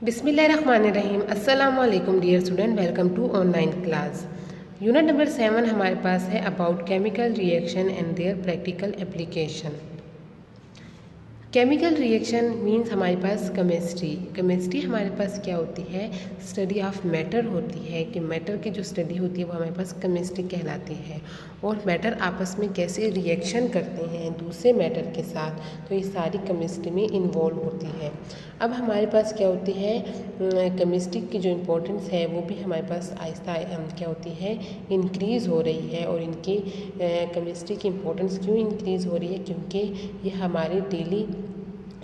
बिस्मिल्लाहिर्रहमानिर्रहीम। अस्सलाम वालेकुम dear student, welcome to online class. Unit number 7 हमारे पास है about chemical reaction and their practical application. Chemical reaction means हमारे पास केमिस्ट्री हमारे पास क्या होती है, स्टडी ऑफ मैटर होती है कि मैटर की जो स्टडी होती है वो हमारे पास केमिस्ट्री कहलाती है। और मैटर आपस में कैसे रिएक्शन करते हैं दूसरे मैटर के साथ, तो ये सारी केमिस्ट्री में इन्वॉल्व होती है। अब हमारे पास क्या होती है, केमिस्ट्री की जो इम्पोर्टेंस है वो भी हमारे पास आहिस्ता क्या होती है, इंक्रीज़ हो रही है। और इनकी केमिस्ट्री की इम्पोर्टेंस क्यों इंक्रीज़ हो रही है, क्योंकि ये हमारे डेली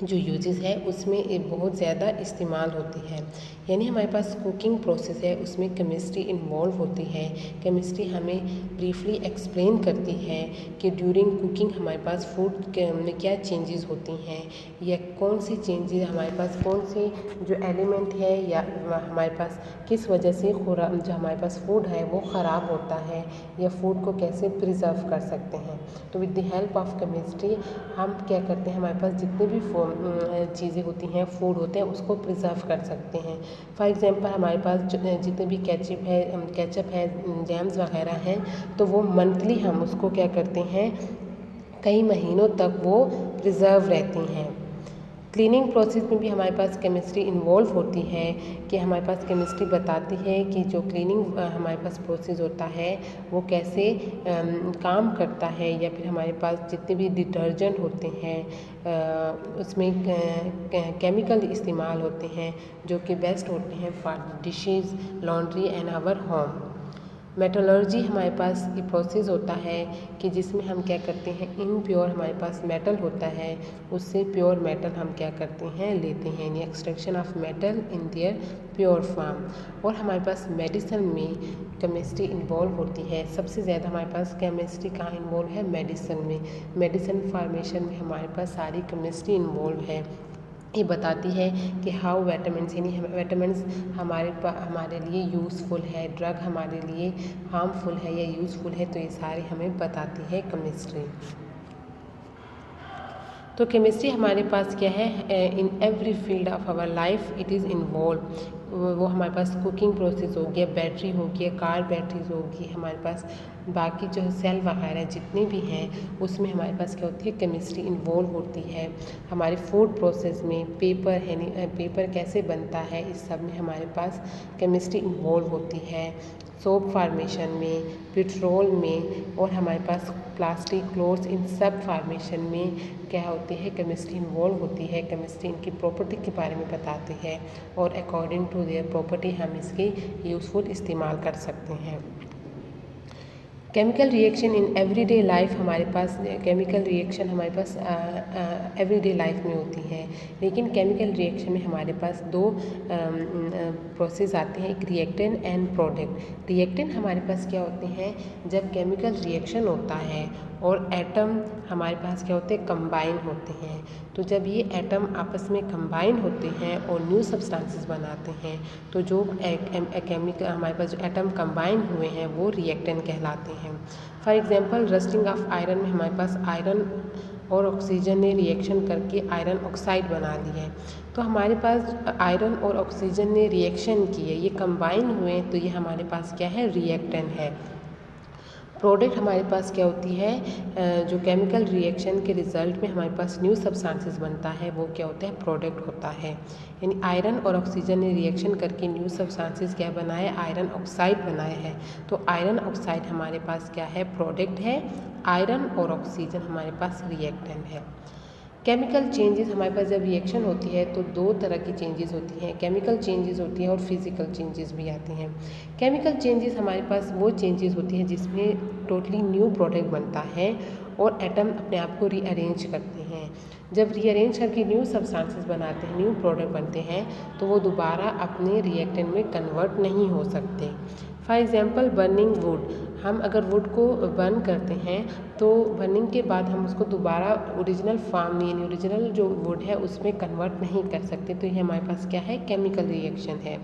जो यूजेस है उसमें बहुत ज़्यादा इस्तेमाल होती है। यानी हमारे पास कुकिंग प्रोसेस है उसमें केमिस्ट्री इन्वॉल्व होती है। केमिस्ट्री हमें ब्रीफली एक्सप्लेन करती है कि ड्यूरिंग कुकिंग हमारे पास फूड में क्या चेंजेस होती हैं, या कौन सी चेंजेस हमारे पास, कौन से जो एलिमेंट है या हमारे पास किस वजह से जो हमारे पास फूड है वो ख़राब होता है, या फूड को कैसे प्रिजर्व कर सकते हैं। तो with the help of chemistry हम क्या करते हैं, हमारे पास जितने भी चीज़ें होती हैं, फूड होते हैं, उसको प्रिजर्व कर सकते हैं। फॉर एग्जांपल हमारे पास जितने भी केचप है, जैम्स वगैरह हैं, तो वो मंथली हम उसको क्या करते हैं, कई महीनों तक वो प्रिजर्व रहती हैं। क्लीनिंग प्रोसेस में भी हमारे पास केमिस्ट्री इन्वॉल्व होती है कि हमारे पास केमिस्ट्री बताती है कि जो क्लीनिंग हमारे पास प्रोसेस होता है वो कैसे काम करता है, या फिर हमारे पास जितने भी डिटर्जेंट होते हैं उसमें केमिकल इस्तेमाल होते हैं जो कि बेस्ट होते हैं for dishes, laundry and our home. Metallurgy हमारे पास ये प्रोसेस होता है कि जिसमें हम क्या करते हैं, इनप्योर हमारे पास मेटल होता है, उससे प्योर मेटल हम क्या करते हैं, लेते हैं, यानी extraction of metal in their pure form. और हमारे पास मेडिसिन में केमिस्ट्री इन्वॉल्व होती है। सबसे ज़्यादा हमारे पास केमिस्ट्री कहाँ इन्वॉल्व है, मेडिसिन में। मेडिसिन फार्मेशन में हमारे पास सारी केमिस्ट्री इन्वॉल्व है। ये बताती है कि हाउ विटामिन्स, यानी विटामिन्स हमारे लिए यूज़फुल है, ड्रग हमारे लिए हार्मफुल है या यूज़फुल है, तो ये सारी हमें बताती है केमिस्ट्री। तो केमिस्ट्री हमारे पास क्या है, in every field of our life it is involve. वो हमारे पास कुकिंग प्रोसेस हो गया, बैटरी हो गया, कार बैटरीज होगी, हमारे पास बाकी जो सेल वगैरह जितने भी हैं उसमें हमारे पास क्या होती है, केमिस्ट्री इन्वॉल्व होती है। हमारे फूड प्रोसेस में पेपर, यानी पेपर कैसे बनता है, इस सब में हमारे पास केमिस्ट्री इन्वॉल्व होती है। सोप फार्मेशन में, पेट्रोल में, और हमारे पास प्लास्टिक, क्लोथ्स, इन सब फार्मेशन में क्या होती है, केमिस्ट्री इन्वॉल्व होती है। केमिस्ट्री इनकी प्रॉपर्टी के बारे में बताती है और अकॉर्डिंग टू देयर प्रॉपर्टी हम इसके यूज़फुल इस्तेमाल कर सकते हैं। Chemical reaction in everyday life, हमारे पास केमिकल रिएक्शन हमारे पास एवरीडे लाइफ में होती है। लेकिन केमिकल रिएक्शन में हमारे पास दो प्रोसेस आते हैं, एक रिएक्टेंट एंड प्रोडक्ट। रिएक्टेंट हमारे पास क्या होते हैं, जब केमिकल रिएक्शन होता है और एटम हमारे पास क्या होते हैं, कंबाइन होते हैं। तो जब ये एटम आपस में कंबाइन होते हैं और न्यू सब्सटेंसेस बनाते हैं, तो जो केमिकल हमारे पास जो एटम कंबाइन हुए हैं वो रिएक्टेंट कहलाते हैं। For example rusting of iron में हमारे पास आयरन और ऑक्सीजन ने रिएक्शन करके आयरन ऑक्साइड बना ली है। तो हमारे पास आयरन और ऑक्सीजन ने रिएक्शन की है, ये कंबाइन हुए, तो ये हमारे पास क्या है, रिएक्टेंट है। प्रोडक्ट हमारे पास क्या होती है, जो केमिकल रिएक्शन के रिजल्ट में हमारे पास न्यू सब्सटेंसेस बनता है वो क्या होता है, प्रोडक्ट होता है। यानी आयरन और ऑक्सीजन ने रिएक्शन करके न्यू सब्सटेंसेस क्या बनाया, आयरन ऑक्साइड बनाया है। तो आयरन ऑक्साइड हमारे पास क्या है, प्रोडक्ट है। आयरन और ऑक्सीजन हमारे पास रिएक्टेंट है। केमिकल चेंजेस हमारे पास जब रिएक्शन होती है तो दो तरह की चेंजेस होती हैं, केमिकल चेंजेस होती हैं और फिज़िकल चेंजेस भी आती हैं। केमिकल चेंजेस हमारे पास वो चेंजेस होती हैं जिसमें टोटली न्यू प्रोडक्ट बनता है और एटम अपने आप को रीअरेंज करते हैं। जब रीअरेंज करके न्यू सब्सटेंसेस बनाते हैं, न्यू प्रोडक्ट बनते हैं, तो वो दोबारा अपने रिएक्टेंट में कन्वर्ट नहीं हो सकते। फॉर एग्जांपल बर्निंग वुड, हम अगर वुड को बर्न करते हैं तो बर्निंग के बाद हम उसको दोबारा ओरिजिनल फॉर्म यानी ओरिजिनल जो वुड है उसमें कन्वर्ट नहीं कर सकते। तो ये हमारे पास क्या है, केमिकल रिएक्शन है।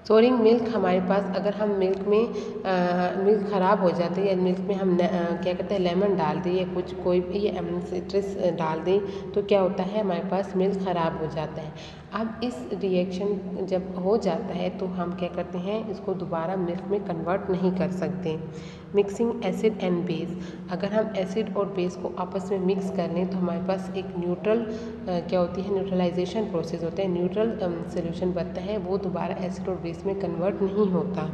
स्टोरिंग मिल्क, हमारे पास अगर हम मिल्क में मिल्क ख़राब हो जाती है या मिल्क में हम क्या कहते हैं, लेमन डाल दें या कोई भी सिट्रस डाल दें, तो क्या होता है, हमारे पास मिल्क ख़राब हो जाता है। अब इस रिएक्शन जब हो जाता है तो हम क्या करते हैं, इसको दोबारा मिल्क में कन्वर्ट नहीं कर सकते। मिक्सिंग एसिड एंड बेस, अगर हम एसिड और बेस को आपस में मिक्स कर लें तो हमारे पास एक न्यूट्रल क्या होती है, न्यूट्रलाइजेशन प्रोसेस होता है, न्यूट्रल सोल्यूशन बनता है, वो दोबारा एसिड और बेस में कन्वर्ट नहीं होता।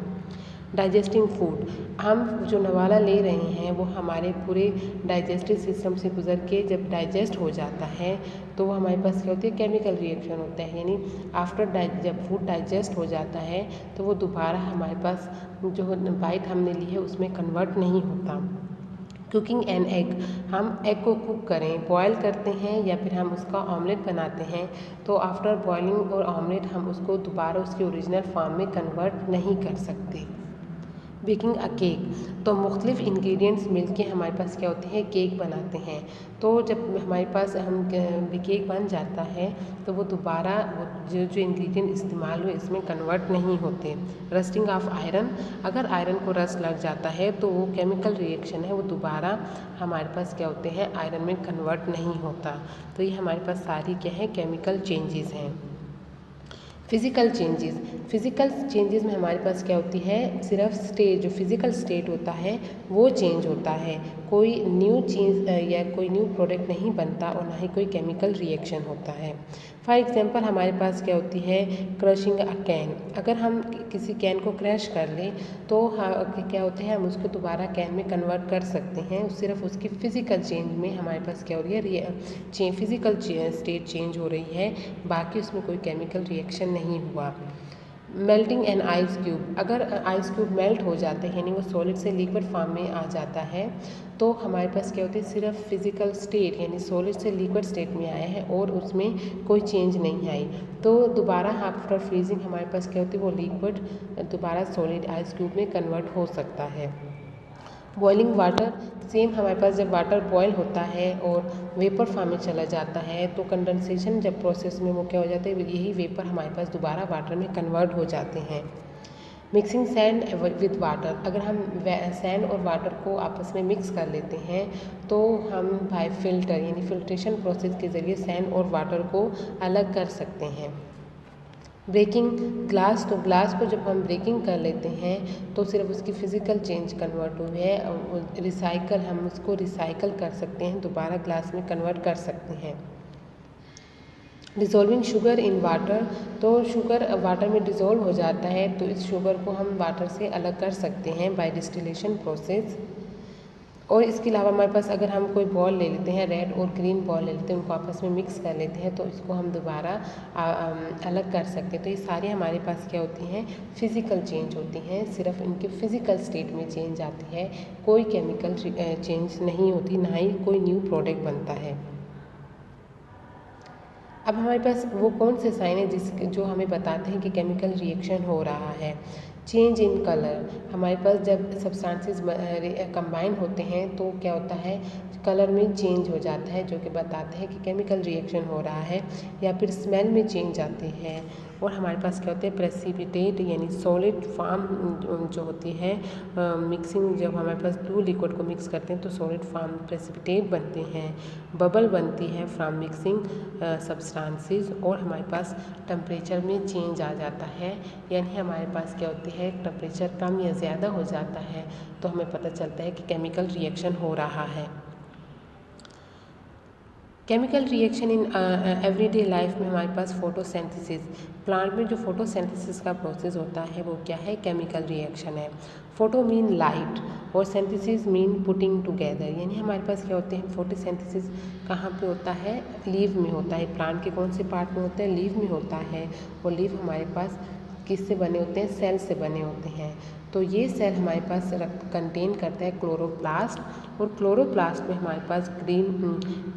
डाइजेस्टिंग फूड, हम जो नवाला ले रहे हैं वो हमारे पूरे डाइजेस्टिव सिस्टम से गुजर के जब डाइजेस्ट हो जाता है तो वो हमारे पास क्या होती है, केमिकल रिएक्शन होता है, यानी आफ्टर जब फूड डाइजेस्ट हो जाता है तो वो दोबारा हमारे पास जो बाइट हमने ली है उसमें कन्वर्ट नहीं होता। कुकिंग एन एग, हम एग को कुक करें, बॉयल करते हैं या फिर हम उसका ऑमलेट बनाते हैं तो आफ्टर बॉइलिंग और ऑमलेट हम उसको दोबारा उसके ओरिजिनल फॉर्म में कन्वर्ट नहीं कर सकते। बेकिंग अ केक, तो मुख्तलिफ इंग्रेडिएंट्स मिलके हमारे पास क्या होते हैं, केक बनाते हैं। तो जब हमारे पास हम केक बन जाता है तो वो दोबारा वो जो इंग्रेडिएंट इस्तेमाल हुए इसमें कन्वर्ट नहीं होते। रस्टिंग ऑफ आयरन, अगर आयरन को रस्ट लग जाता है तो वो केमिकल रिएक्शन है, वो दोबारा हमारे पास क्या होते हैं, आयरन में कन्वर्ट नहीं होता। तो ये हमारे पास सारी क्या है, केमिकल चेंजेस हैं। फिज़िकल चेंजेस में हमारे पास क्या होती है, सिर्फ स्टेट, जो फिज़िकल स्टेट होता है वो चेंज होता है, कोई न्यू चीज़ या कोई न्यू प्रोडक्ट नहीं बनता और ना ही कोई केमिकल रिएक्शन होता है। फॉर एग्जांपल हमारे पास क्या होती है, क्रशिंग अ कैन, अगर हम किसी कैन को क्रश कर लें तो क्या होता है, हम उसको दोबारा कैन में कन्वर्ट कर सकते हैं, सिर्फ उसकी फ़िज़िकल चेंज में हमारे पास क्या हो रही है, फिज़िकल स्टेट चेंज हो रही है, बाकी उसमें कोई केमिकल रिएक्शन नहीं हुआ। मेल्टिंग एन आइस क्यूब, अगर आइस क्यूब मेल्ट हो जाते हैं यानी वो सॉलिड से लिक्विड फॉर्म में आ जाता है तो हमारे पास क्या होती है, सिर्फ फिज़िकल स्टेट यानी सॉलिड से लिक्विड स्टेट में आया है और उसमें कोई चेंज नहीं आई, तो दोबारा आफ्टर फ्रीजिंग हमारे पास क्या होती है, वो लिक्विड दोबारा सॉलिड आइस क्यूब में कन्वर्ट हो सकता है। बॉइलिंग वाटर, सेम हमारे पास जब वाटर बॉयल होता है और वेपर फॉर्म में चला जाता है तो कंडेंसेशन जब प्रोसेस में वो क्या हो जाता है, यही वेपर हमारे पास दोबारा वाटर में कन्वर्ट हो जाते हैं। मिक्सिंग सैंड विद वाटर, अगर हम सैंड और वाटर को आपस में मिक्स कर लेते हैं तो हम बाय फिल्टर यानी फिल्ट्रेशन प्रोसेस के ज़रिए सैंड और वाटर को अलग कर सकते हैं। ब्रेकिंग ग्लास, तो ग्लास को जब हम ब्रेकिंग कर लेते हैं तो सिर्फ उसकी फ़िज़िकल चेंज कन्वर्ट हुई है, रिसाइकल, हम उसको रिसाइकल कर सकते हैं, दोबारा ग्लास में कन्वर्ट कर सकते हैं। डिज़ोल्विंग शुगर इन वाटर, तो शुगर वाटर में डिज़ोल्व हो जाता है तो इस शुगर को हम वाटर से अलग कर सकते हैं बाय डिस्टिलेशन प्रोसेस। और इसके अलावा हमारे पास अगर हम कोई बॉल ले लेते हैं, रेड और ग्रीन बॉल ले लेते हैं, उनको आपस में मिक्स कर लेते हैं तो इसको हम दोबारा अलग कर सकते हैं। तो ये सारी हमारे पास क्या होती हैं, फिज़िकल चेंज होती हैं, सिर्फ इनके फिज़िकल स्टेट में चेंज आती है, कोई केमिकल चेंज नहीं होती, ना ही कोई न्यू प्रोडक्ट बनता है। अब हमारे पास वो कौन से साइन है जो हमें बताते हैं कि केमिकल रिएक्शन हो रहा है। चेंज इन कलर, हमारे पास जब सब्सटेंसेस कंबाइन होते हैं तो क्या होता है, कलर में चेंज हो जाता है जो कि बताते हैं कि केमिकल रिएक्शन हो रहा है, या फिर स्मेल में चेंज आती है। और हमारे पास क्या होते हैं, प्रेसिपिटेट यानी सॉलिड फॉर्म जो होती है, मिक्सिंग जब हमारे पास दो लिक्विड को मिक्स करते हैं तो सॉलिड फॉर्म प्रेसिपिटेट बनते हैं। बबल बनती है फ्रॉम मिक्सिंग सब्सटेंसेस, और हमारे पास टेम्परेचर में चेंज आ जाता है, यानी हमारे पास क्या होती है, टेम्परेचर कम या ज़्यादा हो जाता है तो हमें पता चलता है कि केमिकल रिएक्शन हो रहा है। Chemical reaction in everyday life में हमारे पास फोटोसिंथेसिस, प्लांट में जो फोटोसिंथेसिस का प्रोसेस होता है वो क्या है, केमिकल रिएक्शन है। फोटो मीन लाइट और सिंथेसिस मीन पुटिंग टुगेदर, यानी हमारे पास क्या होते हैं, फोटोसिंथेसिस कहाँ पे होता है, लीव में होता है। प्लांट के कौन से पार्ट में होता है, लीव में होता है, और लीव हमारे पास किससे बने होते हैं, सेल से बने होते हैं। तो ये सेल हमारे पास कंटेन करता है क्लोरोप्लास्ट, और क्लोरोप्लास्ट में हमारे पास ग्रीन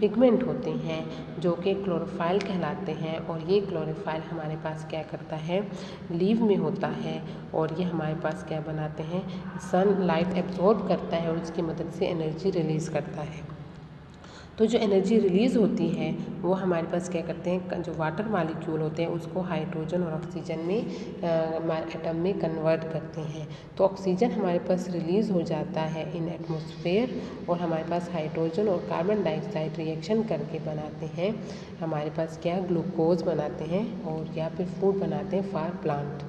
पिगमेंट होते हैं जो कि क्लोरोफाइल कहलाते हैं, और ये क्लोरोफाइल हमारे पास क्या करता है, लीव में होता है, और ये हमारे पास क्या बनाते हैं, सन लाइट एब्जॉर्ब करता है और उसकी मदद से एनर्जी रिलीज़ करता है। तो जो एनर्जी रिलीज़ होती है वो हमारे पास क्या करते हैं, जो वाटर मॉलिक्यूल होते हैं उसको हाइड्रोजन और ऑक्सीजन में एटम में कन्वर्ट करते हैं। तो ऑक्सीजन हमारे पास रिलीज़ हो जाता है इन एटमॉस्फेयर, और हमारे पास हाइड्रोजन और कार्बन डाइऑक्साइड रिएक्शन करके बनाते हैं हमारे पास क्या, ग्लूकोज बनाते हैं और या फिर फूड बनाते हैं फॉर प्लांट।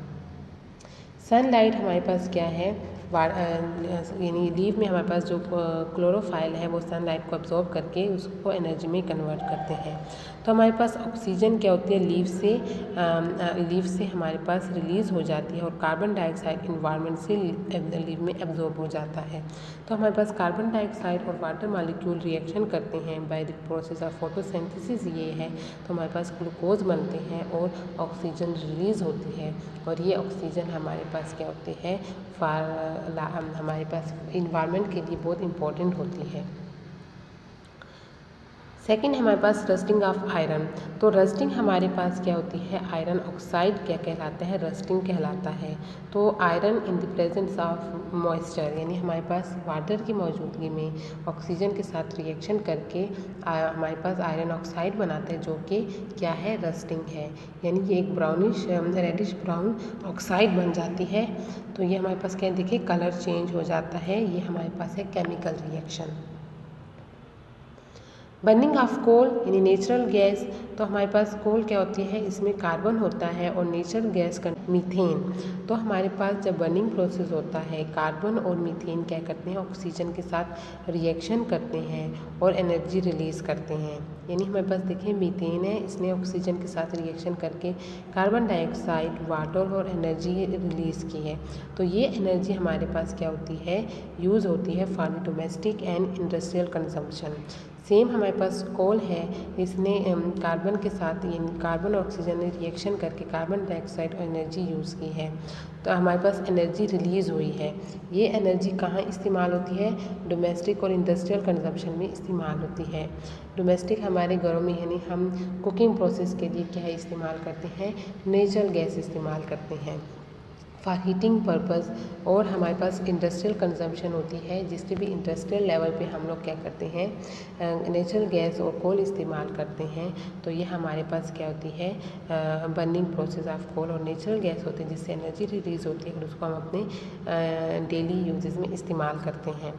सनलाइट हमारे पास क्या है, यानी लीफ में हमारे पास जो क्लोरोफाइल है वो सनलाइट को अब्जॉर्ब करके उसको एनर्जी में कन्वर्ट करते हैं। तो हमारे पास ऑक्सीजन क्या होती है, लीफ से हमारे पास रिलीज़ हो जाती है, और कार्बन डाइऑक्साइड इन्वायरमेंट से लीफ में एब्जॉर्ब हो जाता है। तो हमारे पास कार्बन डाइऑक्साइड और वाटर मॉलिक्यूल रिएक्शन करते हैं by the process of photosynthesis, ये है। तो हमारे पास ग्लूकोज बनते हैं और ऑक्सीजन रिलीज़ होती है, और ये ऑक्सीजन हमारे पास क्या होती है, हमारे पास इन्वायरमेंट के लिए बहुत इम्पोर्टेंट होती है। सेकंड हमारे पास रस्टिंग ऑफ आयरन। तो रस्टिंग हमारे पास क्या होती है, आयरन ऑक्साइड क्या कहलाता है, रस्टिंग कहलाता है। तो iron in the presence of moisture, यानी हमारे पास वाटर की मौजूदगी में ऑक्सीजन के साथ रिएक्शन करके हमारे पास आयरन ऑक्साइड बनाते हैं, जो कि क्या है, रस्टिंग है। यानी ये एक ब्राउनिश रेडिश ब्राउन ऑक्साइड बन जाती है। तो ये हमारे पास क्या, देखिए कलर चेंज हो जाता है, ये हमारे पास है chemical reaction. Burning of coal यानी नेचुरल गैस। तो हमारे पास कोल क्या होती है, इसमें कार्बन होता है और नेचुरल गैस का मीथेन। तो हमारे पास जब बर्निंग प्रोसेस होता है, कार्बन और मीथेन क्या करते हैं, ऑक्सीजन के साथ रिएक्शन करते हैं और एनर्जी रिलीज़ करते हैं। यानी हमारे पास देखिए मीथेन है, इसने ऑक्सीजन के साथ रिएक्शन करके कार्बन डाइऑक्साइड, वाटर और एनर्जी रिलीज़ की है। तो ये एनर्जी हमारे पास क्या होती है, यूज़ होती है for domestic and industrial consumption. Same हमारे पास कोल है, इसने कार्बन के साथ, यानी कार्बन और ऑक्सीजन ने रिएक्शन करके कार्बन डाइऑक्साइड और एनर्जी यूज़ की है। तो हमारे पास एनर्जी रिलीज़ हुई है। ये एनर्जी कहाँ इस्तेमाल होती है, डोमेस्टिक और इंडस्ट्रियल कंजम्पशन में इस्तेमाल होती है। डोमेस्टिक हमारे घरों में, यानी हम कुकिंग प्रोसेस के लिए क्या इस्तेमाल करते हैं, नेचुरल गैस इस्तेमाल करते हैं फॉर हीटिंग पर्पज़। और हमारे पास इंडस्ट्रियल कंजम्पशन होती है, जिसके भी इंडस्ट्रियल लेवल पे हम लोग क्या करते हैं, नेचुरल गैस और कोल इस्तेमाल करते हैं। तो ये हमारे पास क्या होती है, बर्निंग प्रोसेस ऑफ कोल और नेचुरल गैस होते हैं, जिससे एनर्जी रिलीज़ होती है और उसको हम अपने डेली यूजेस में इस्तेमाल करते हैं।